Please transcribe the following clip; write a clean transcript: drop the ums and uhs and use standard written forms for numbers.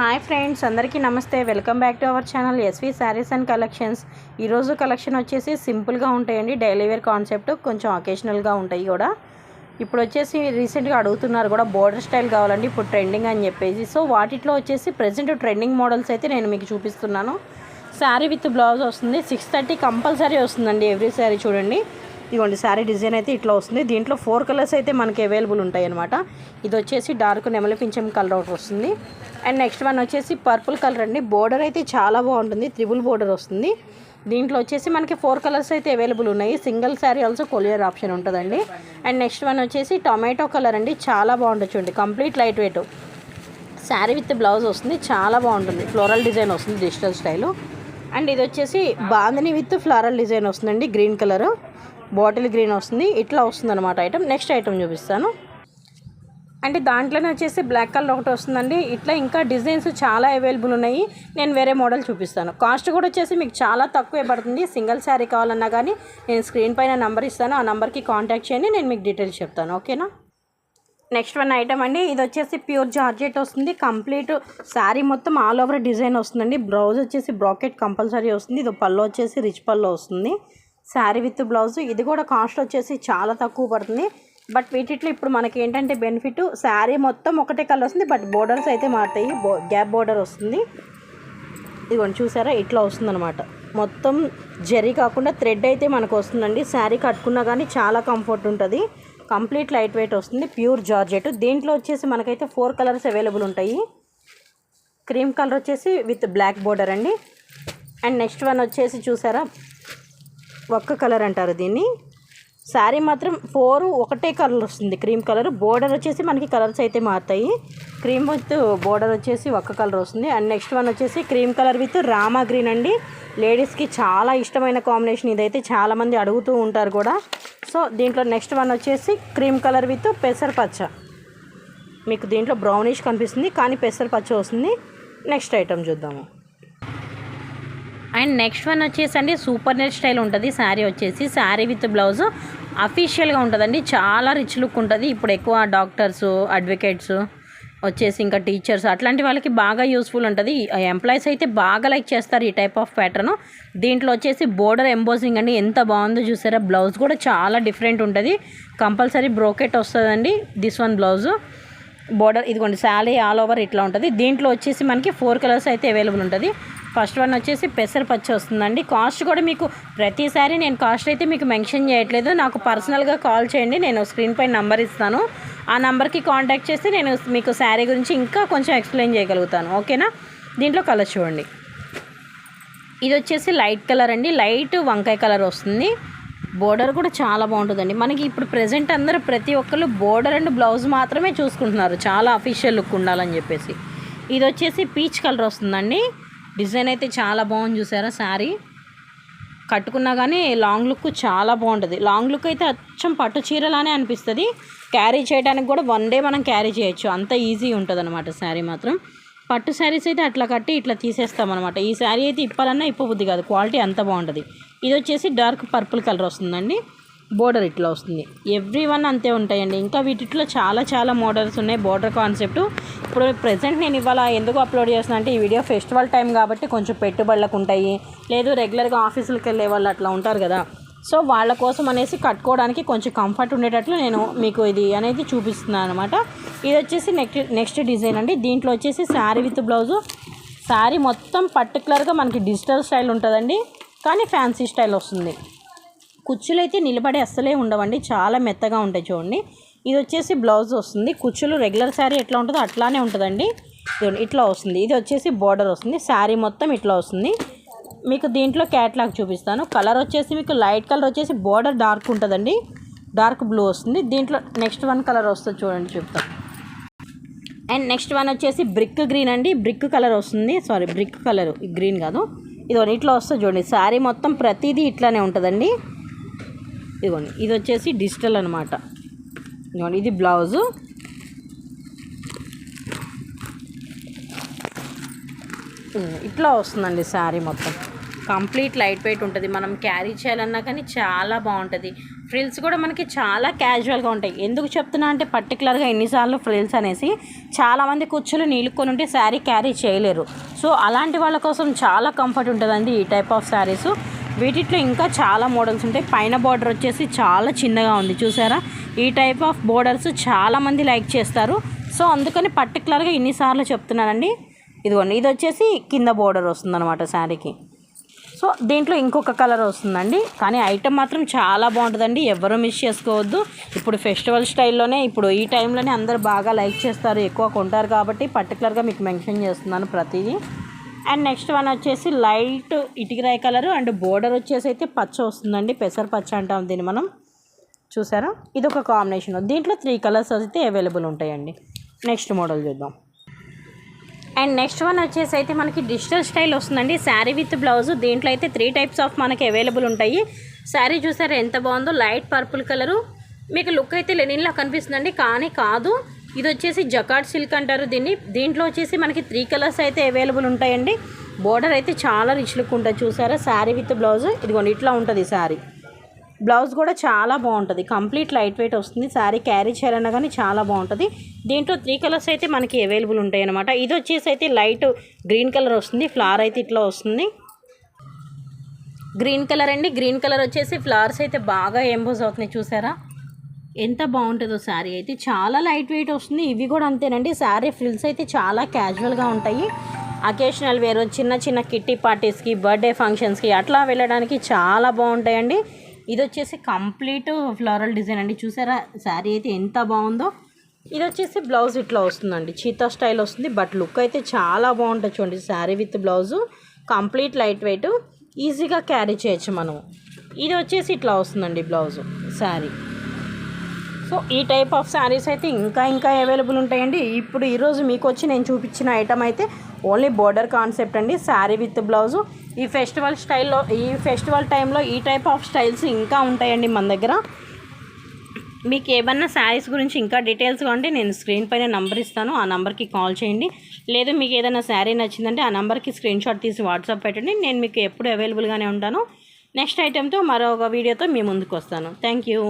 Hi friends, అందరికీ నమస్తే. Welcome back to our channel SV sarees and collections. ఈరోజు collection వచ్చేసి సింపుల్గా ఉంటాయండి. డైలీ వేర్ కాన్సెప్ట్, కొంచెం అకేషనల్గా ఉంటాయి కూడా. ఇప్పుడు వచ్చేసి రీసెంట్గా అడుగుతున్నారు కూడా బోర్డర్ స్టైల్ కావాలండి, ఇప్పుడు ట్రెండింగ్ అని చెప్పేసి. సో వాటిలో వచ్చేసి ప్రెజెంట్ ట్రెండింగ్ మోడల్స్ అయితే నేను మీకు చూపిస్తున్నాను. శారీ విత్ బ్లౌజ్ వస్తుంది. 630 కంపల్సరీ వస్తుందండి ఎవ్రీ శారీ. చూడండి, ఇదిగోండి శారీ డిజైన్ అయితే ఇట్లా వస్తుంది. దీంట్లో 4 కలర్స్ అయితే మనకి అవైలబుల్ ఉంటాయి అనమాట. ఇది వచ్చేసి డార్క్ నెమలి పింఛం కలర్ ఒకటి వస్తుంది. అండ్ నెక్స్ట్ వన్ వచ్చేసి పర్పుల్ కలర్ అండి. బోర్డర్ అయితే చాలా బాగుంటుంది, త్రిబుల్ బోర్డర్ వస్తుంది. దీంట్లో వచ్చేసి మనకి 4 కలర్స్ అయితే అవైలబుల్ ఉన్నాయి. సింగిల్ శారీ ఆల్సో కొలియర్ ఆప్షన్ ఉంటుందండి. అండ్ నెక్స్ట్ వన్ వచ్చేసి టొమాటో కలర్ అండి. చాలా బాగుంటుంది చూడండి, complete light weight. Sari with blouse వస్తుంది, చాలా బాగుంటుంది. ఫ్లోరల్ డిజైన్ వస్తుంది, డిజిటల్ స్టైలు. అండ్ ఇది వచ్చేసి బాందిని విత్ ఫ్లోరల్ డిజైన్ వస్తుందండి. గ్రీన్ కలర్, బాటిల్ గ్రీన్ వస్తుంది. ఇట్లా వస్తుంది అనమాట ఐటమ్. నెక్స్ట్ ఐటమ్ చూపిస్తాను. అంటే దాంట్లోనే వచ్చేసి బ్లాక్ కలర్ ఒకటి వస్తుందండి. ఇట్లా ఇంకా డిజైన్స్ చాలా అవైలబుల్ ఉన్నాయి. నేను వేరే మోడల్ చూపిస్తాను. కాస్ట్ కూడా వచ్చేసి మీకు చాలా తక్కువే పడుతుంది. సింగిల్ శారీ కావాలన్నా కానీ నేను స్క్రీన్ పైన నెంబర్ ఇస్తాను, ఆ నెంబర్కి కాంటాక్ట్ చేయండి, నేను మీకు డీటెయిల్స్ చెప్తాను. ఓకేనా. నెక్స్ట్ వన్ ఐటమ్ అండి. ఇది వచ్చేసి ప్యూర్ జార్జెట్ వస్తుంది. కంప్లీట్ శారీ మొత్తం ఆల్ ఓవర్ డిజైన్ వస్తుందండి. బ్లౌజ్ వచ్చేసి బ్రాకెట్ కంపల్సరీ వస్తుంది. ఇది పళ్ళు వచ్చేసి రిచ్ పళ్ళు వస్తుంది. Sari with blouse. ఇది కూడా కాస్ట్ వచ్చేసి చాలా తక్కువ పడుతుంది. బట్ వీటిలో ఇప్పుడు మనకి ఏంటంటే బెనిఫిట్, శారీ మొత్తం ఒకటే కలర్ వస్తుంది, బట్ బోర్డర్స్ అయితే మారుతాయి. గ్యాప్ బోర్డర్ వస్తుంది. ఇదిగోండి చూసారా, ఇట్లా వస్తుంది అనమాట. మొత్తం జరీ కాకుండా థ్రెడ్ అయితే మనకు వస్తుందండి. శారీ కట్టుకున్నా కానీ చాలా కంఫర్ట్ ఉంటుంది. కంప్లీట్ లైట్ వెయిట్ వస్తుంది. Pure georgette. దీంట్లో వచ్చేసి మనకైతే 4 కలర్స్ అవైలబుల్ ఉంటాయి. క్రీమ్ కలర్ వచ్చేసి విత్ బ్లాక్ బోర్డర్ అండి. అండ్ నెక్స్ట్ వన్ వచ్చేసి చూసారా, ఒక్క కలర్ అంటారు దీన్ని. శారీ మాత్రం 4 ఒకటే కలర్ వస్తుంది, క్రీమ్ కలర్. బోర్డర్ వచ్చేసి మనకి కలర్స్ అయితే మారుతాయి. క్రీమ్ విత్ బోర్డర్ వచ్చేసి ఒక్క కలర్ వస్తుంది. అండ్ నెక్స్ట్ వన్ వచ్చేసి cream colour with Rama green అండి. లేడీస్కి చాలా ఇష్టమైన కాంబినేషన్ ఇదైతే, చాలామంది అడుగుతూ ఉంటారు కూడా. సో దీంట్లో నెక్స్ట్ వన్ వచ్చేసి క్రీమ్ కలర్ విత్ పెసర పచ్చ. మీకు దీంట్లో బ్రౌనిష్ కనిపిస్తుంది కానీ పెసర పచ్చ వస్తుంది. నెక్స్ట్ ఐటమ్ చూద్దాము. అండ్ నెక్స్ట్ వన్ వచ్చేసి అండి సూపర్ నెట్ స్టైల్ ఉంటుంది. శారీ వచ్చేసి శారీ విత్ బ్లౌజ్ అఫీషియల్గా ఉంటుందండి. చాలా రిచ్ లుక్ ఉంటుంది. ఇప్పుడు ఎక్కువ డాక్టర్స్, అడ్వకేట్స్ వచ్చేసి ఇంకా టీచర్స్ అట్లాంటి వాళ్ళకి బాగా యూస్ఫుల్ ఉంటుంది. ఎంప్లాయీస్ అయితే బాగా లైక్ చేస్తారు ఈ టైప్ ఆఫ్ ప్యాటర్న్. దీంట్లో వచ్చేసి బోర్డర్ ఎంబోసింగ్ అండి, ఎంత బాగుందో చూసారా. బ్లౌజ్ కూడా చాలా డిఫరెంట్ ఉంటుంది. కంపల్సరీ బ్రోకెట్ వస్తుందండి దిస్ వన్ బ్లౌజ్. బోర్డర్ ఇదిగోండి, శారీ ఆల్ ఓవర్ ఇట్లా ఉంటుంది. దీంట్లో వచ్చేసి మనకి 4 కలర్స్ అయితే అవైలబుల్ ఉంటుంది. ఫస్ట్ వన్ వచ్చేసి పెసర పచ్చ వస్తుందండి. కాస్ట్ కూడా మీకు ప్రతిసారి నేను కాస్ట్ అయితే మీకు మెన్షన్ చేయట్లేదు. నాకు పర్సనల్గా కాల్ చేయండి, నేను స్క్రీన్ పైన నెంబర్ ఇస్తాను. ఆ నెంబర్కి కాంటాక్ట్ చేస్తే నేను మీకు శారీ గురించి ఇంకా కొంచెం ఎక్స్ప్లెయిన్ చేయగలుగుతాను. ఓకేనా. దీంట్లో కలర్ చూడండి. ఇది వచ్చేసి లైట్ కలర్ అండి, లైట్ వంకాయ కలర్ వస్తుంది. బోర్డర్ కూడా చాలా బాగుంటుందండి. మనకి ఇప్పుడు ప్రజెంట్ అందరూ ప్రతి ఒక్కరు బోర్డర్ అండ్ బ్లౌజ్ మాత్రమే చూసుకుంటున్నారు, చాలా అఫీషియల్ లుక్ ఉండాలని చెప్పేసి. ఇది వచ్చేసి పీచ్ కలర్ వస్తుందండి. డిజైన్ అయితే చాలా బాగుంది చూసారా. శారీ కట్టుకున్నా కానీ లాంగ్ లుక్ చాలా బాగుంటుంది. లాంగ్ లుక్ అయితే అచ్చం పట్టు చీరలానే అనిపిస్తుంది. క్యారీ చేయడానికి కూడా 1 డే మనం క్యారీ చేయొచ్చు, అంత ఈజీ ఉంటుంది అనమాట. శారీ మాత్రం పట్టు శారీస్ అయితే అట్లా కట్టి ఇట్లా తీసేస్తామన్నమాట. ఈ శారీ అయితే ఇప్పాలన్నా ఇప్పబుద్ధి కాదు, క్వాలిటీ అంత బాగుంటుంది. ఇది వచ్చేసి డార్క్ పర్పుల్ కలర్ వస్తుందండి. బోర్డర్ ఇట్లా వస్తుంది. ఎవ్రీ వన్ అంతే ఉంటాయండి. ఇంకా వీటిలో చాలా చాలా మోడల్స్ ఉన్నాయి. బోర్డర్ కాన్సెప్ట్ ఇప్పుడు ప్రజెంట్ నేను ఇవాళ ఎందుకు అప్లోడ్ చేస్తున్నా అంటే, ఈ వీడియో ఫెస్టివల్ టైం కాబట్టి కొంచెం పెట్టుబడులకు ఉంటాయి, లేదు రెగ్యులర్గా ఆఫీసులకు వెళ్ళే వాళ్ళు అట్లా ఉంటారు కదా. సో వాళ్ళ కోసం అనేసి కట్టుకోవడానికి కొంచెం కంఫర్ట్ ఉండేటట్లు నేను మీకు ఇది అనేది చూపిస్తున్నాను అనమాట. ఇది వచ్చేసి నెక్స్ట్ డిజైన్ అండి. దీంట్లో వచ్చేసి శారీ విత్ బ్లౌజు. శారీ మొత్తం పర్టికులర్గా మనకి డిజిటల్ స్టైల్ ఉంటుందండి, కానీ ఫ్యాన్సీ స్టైల్ వస్తుంది. కుచ్చులు అయితే నిలబడే అస్సలే ఉండవండి, చాలా మెత్తగా ఉంటాయి చూడండి. ఇది వచ్చేసి బ్లౌజ్ వస్తుంది. కుచ్చులు రెగ్యులర్ శారీ ఎట్లా ఉంటుందో అట్లానే ఉంటుందండి. ఇట్లా వస్తుంది. ఇది వచ్చేసి బోర్డర్ వస్తుంది. శారీ మొత్తం ఇట్లా వస్తుంది. మీకు దీంట్లో క్యాట్లాగ్ చూపిస్తాను. కలర్ వచ్చేసి మీకు లైట్ కలర్ వచ్చేసి బోర్డర్ డార్క్ ఉంటుందండి, డార్క్ బ్లూ వస్తుంది. దీంట్లో నెక్స్ట్ వన్ కలర్ వస్తుంది చూడండి, చెప్తాను. అండ్ నెక్స్ట్ వన్ వచ్చేసి బ్రిక్ గ్రీన్ అండి. బ్రిక్ కలర్ వస్తుంది, సారీ బ్రిక్ కలర్, గ్రీన్ కాదు. ఇదిగోండి ఇట్లా వస్తుంది చూడండి. శారీ మొత్తం ప్రతిదీ ఇట్లానే ఉంటుందండి. ఇదిగోండి ఇది వచ్చేసి డిజిటల్ అనమాట. ఇదిగోండి ఇది బ్లౌజు. ఇట్లా వస్తుందండి శారీ మొత్తం. కంప్లీట్ లైట్ వెయిట్ ఉంటుంది. మనం క్యారీ చేయాలన్నా కానీ చాలా బాగుంటుంది. ఫ్రిల్స్ కూడా మనకి చాలా క్యాజువల్గా ఉంటాయి. ఎందుకు చెప్తున్నా అంటే పర్టికులర్గా ఎన్నిసార్లు ఫ్రిల్స్ అనేసి చాలామంది కుచ్చులు నీలుకొని ఉంటే శారీ క్యారీ చేయలేరు. సో అలాంటి వాళ్ళ కోసం చాలా కంఫర్ట్ ఉంటుందండి ఈ టైప్ ఆఫ్ శారీస్. వీటిలో ఇంకా చాలా మోడల్స్ ఉంటాయి. పైన బార్డర్ వచ్చేసి చాలా చిన్నగా ఉంది చూసారా. ఈ టైప్ ఆఫ్ బోర్డర్స్ చాలామంది లైక్ చేస్తారు. సో అందుకని పర్టికులర్గా ఇన్నిసార్లు చెప్తున్నానండి. ఇదిగోండి, ఇది వచ్చేసి కింద బోర్డర్ వస్తుందన్నమాట శారీకి. సో దీంట్లో ఇంకొక కలర్ వస్తుందండి, కానీ ఐటమ్ మాత్రం చాలా బాగుంటుందండి. ఎవరు మిస్ చేసుకోవద్దు. ఇప్పుడు ఫెస్టివల్ స్టైల్లోనే ఇప్పుడు ఈ టైంలోనే అందరూ బాగా లైక్ చేస్తారు, ఎక్కువ కొంటారు కాబట్టి పర్టికులర్గా మీకు మెన్షన్ చేస్తున్నాను ప్రతిదీ. అండ్ నెక్స్ట్ వన్ వచ్చేసి లైట్ ఇటుకరాయి కలరు అండ్ బోర్డర్ వచ్చేసి అయితే పచ్చ వస్తుందండి. పెసర పచ్చ అంటాం దీన్ని మనం. చూసారా, ఇది ఒక కాంబినేషన్. దీంట్లో 3 కలర్స్ అయితే అవైలబుల్ ఉంటాయండి. నెక్స్ట్ మోడల్ చూద్దాం. అండ్ నెక్స్ట్ వన్ వచ్చేసి అయితే మనకి డిజిటల్ స్టైల్ వస్తుందండి. Sari with blouse. దీంట్లో అయితే 3 టైప్స్ ఆఫ్ మనకి అవైలబుల్ ఉంటాయి. శారీ చూసారా ఎంత బాగుందో, లైట్ పర్పుల్ కలరు. మీకు లుక్ అయితే లెనిన్లా కనిపిస్తుందండి, కానీ కాదు. ఇది వచ్చేసి జకార్డ్ సిల్క్ అంటారు దీన్ని. దీంట్లో వచ్చేసి మనకి 3 కలర్స్ అయితే అవైలబుల్ ఉంటాయండి. బోర్డర్ అయితే చాలా రిచ్ లుక్ ఉంటుంది చూసారా. శారీ విత్ బ్లౌజ్ ఇదిగోండి ఇట్లా ఉంటుంది శారీ. బ్లౌజ్ కూడా చాలా బాగుంటుంది, కంప్లీట్ లైట్ వెయిట్ వస్తుంది. శారీ క్యారీ చేయాలన్నా కానీ చాలా బాగుంటుంది. దీంట్లో 3 కలర్స్ అయితే మనకి అవైలబుల్ ఉంటాయి అన్నమాట. ఇది వచ్చేసి అయితే లైట్ గ్రీన్ కలర్ వస్తుంది. ఫ్లవర్ అయితే ఇట్లా వస్తుంది, గ్రీన్ కలర్ అండి. గ్రీన్ కలర్ వచ్చేసి ఫ్లవర్స్ అయితే బాగా ఎంబోజ్ అవుతున్నాయి చూసారా, ఎంత బాగుంటుందో. శారీ అయితే చాలా లైట్ వెయిట్ వస్తుంది. ఇవి కూడా అంతేనండి. శారీ ఫ్రిల్స్ అయితే చాలా క్యాజువల్గా ఉంటాయి. అకేషనల్ వేరు, చిన్న చిన్న కిట్టి పార్టీస్కి, బర్త్డే ఫంక్షన్స్కి అట్లా వెళ్ళడానికి చాలా బాగుంటాయండి. ఇది వచ్చేసి కంప్లీట్ ఫ్లోరల్ డిజైన్ అండి. చూసారా శారీ అయితే ఎంత బాగుందో. ఇది వచ్చేసి బ్లౌజ్ ఇట్లా వస్తుందండి, చీతా స్టైల్ వస్తుంది. బట్ లుక్ అయితే చాలా బాగుంటుంది చూడండి. Sari with blouse complete light weight, ఈజీగా క్యారీ చేయొచ్చు మనం. ఇది వచ్చేసి ఇట్లా వస్తుందండి బ్లౌజు శారీ. సో ఈ టైప్ ఆఫ్ శారీస్ అయితే ఇంకా అవైలబుల్ ఉంటాయండి. ఇప్పుడు ఈరోజు మీకు వచ్చి నేను చూపించిన ఐటమ్ అయితే ఓన్లీ బోర్డర్ కాన్సెప్ట్ అండి. Sari with blouse. ఈ ఫెస్టివల్ టైంలో ఈ టైప్ ఆఫ్ స్టైల్స్ ఇంకా ఉంటాయండి మన దగ్గర. మీకు ఏమన్నా శారీస్ గురించి ఇంకా డీటెయిల్స్ కావాలంటే నేను స్క్రీన్ పైన నెంబర్ ఇస్తాను, ఆ నెంబర్కి కాల్ చేయండి. లేదు మీకు ఏదైనా శారీ నచ్చిందంటే ఆ నెంబర్కి స్క్రీన్ షాట్ తీసి వాట్సాప్ పెట్టండి. నేను మీకు ఎప్పుడు అవైలబుల్గానే ఉంటాను. నెక్స్ట్ ఐటెంతో మరొక వీడియోతో మీ ముందుకు వస్తాను. Thank you.